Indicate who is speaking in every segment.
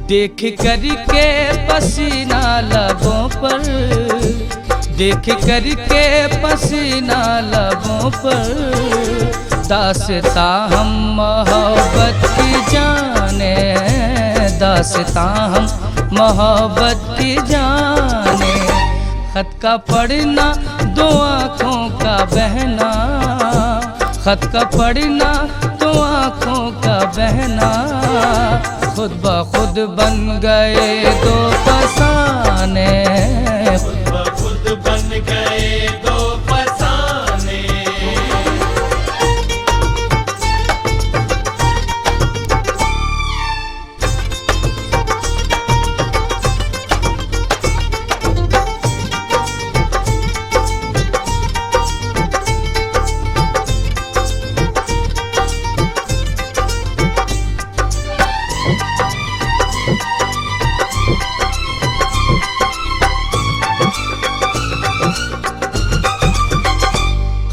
Speaker 1: देख करके पसीना लबों पर, देख करके पसीना लबों पर, दास्तां हम मोहब्बत की जाने, दास्तां हम मोहब्बत की जाने। खत का पढ़ना दो आँखों का बहना, खत का पढ़ना दो आँखों का बहना, खुद ब खुद बन गए दो फसाने,
Speaker 2: खुद ब खुद बन गए दो फसाने।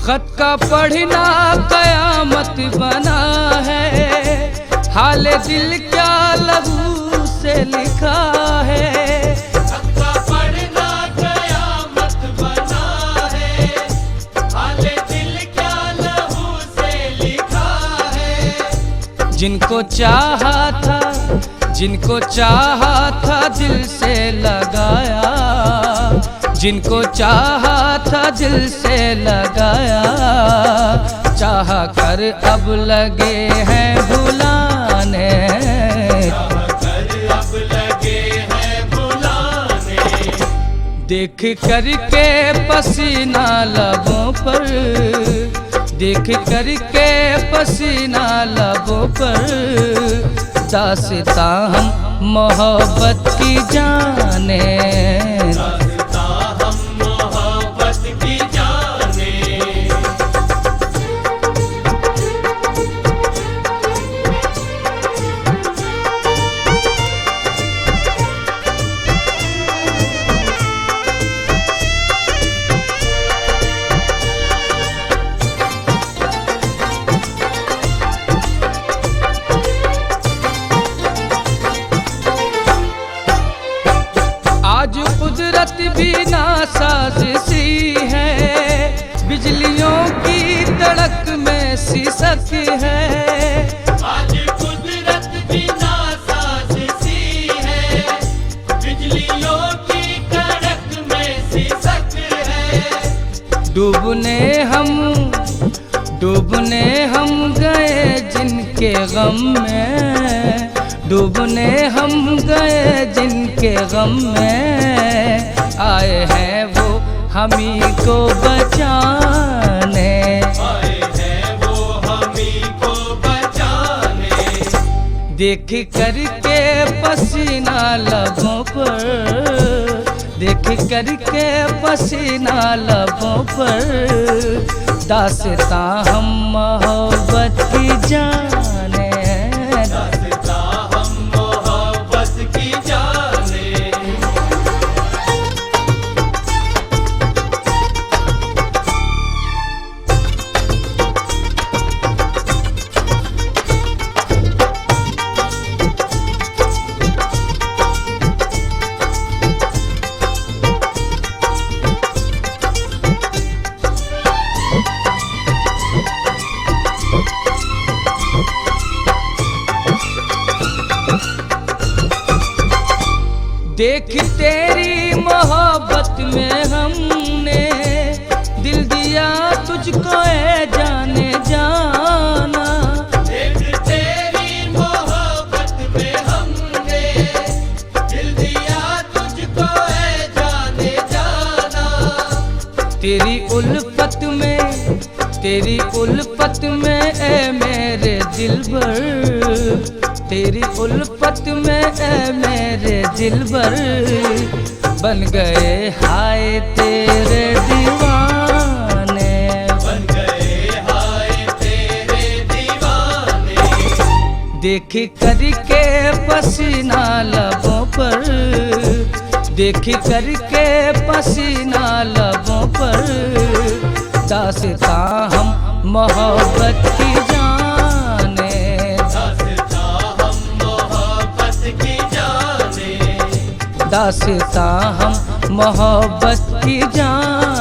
Speaker 1: खत का पढ़ना कयामत बना है, हाल दिल क्या लहू से लिखा है।
Speaker 2: खत का पढ़ना कयामत बना है, हाल दिल क्या लहू से लिखा है।
Speaker 1: जिनको चाहा था, जिनको चाहा था दिल से लगाया, जिनको चाहा था दिल से लगाया, चाह कर अब लगे हैं भुलाने,
Speaker 2: चाह कर अब लगे हैं भुलाने।
Speaker 1: देख करके पसीना लबों पर, देख करके पसीना लबों पर, दास्तां हम मोहब्बत की जाने, आज कुदरत भी नासाज़ी है, बिजलियों की तड़क में सिसक है।
Speaker 2: आज कुदरत भी नासाज़ी है, बिजलियों की तड़क में सिसक है। डूबने हम गए जिनके गम में, डूबने हम गए जिनके गम में, आए हैं वो हमी को बचाने, आए हैं वो हमी को बचाने।
Speaker 1: देख करके पसीना लबों पर, देख करके पसीना लबों पर, दास्तां हम मोहब्बत की जाने, देख तेरी मोहब्बत में हमने दिल दिया तुझको ए जाने जाना।
Speaker 2: देख तेरी मोहब्बत में हमने दिल दिया तुझको ए जाने जाना।
Speaker 1: तेरी उल्फत में, तेरी उल्फत में ए मेरे दिलबर, तेरी उल्फत में ए मेरे दिलबर, बन गए हाय तेरे दीवाने,
Speaker 2: बन गए हाय तेरे दीवाने।
Speaker 1: देख करके पसीना लबों पर, देख करके पसीना लबों पर, दास्तां हम मोहब्बत की जाने,
Speaker 2: दास्तां हम मोहब्बत की जाने।
Speaker 1: दास्तां हम मोहब्बत की जान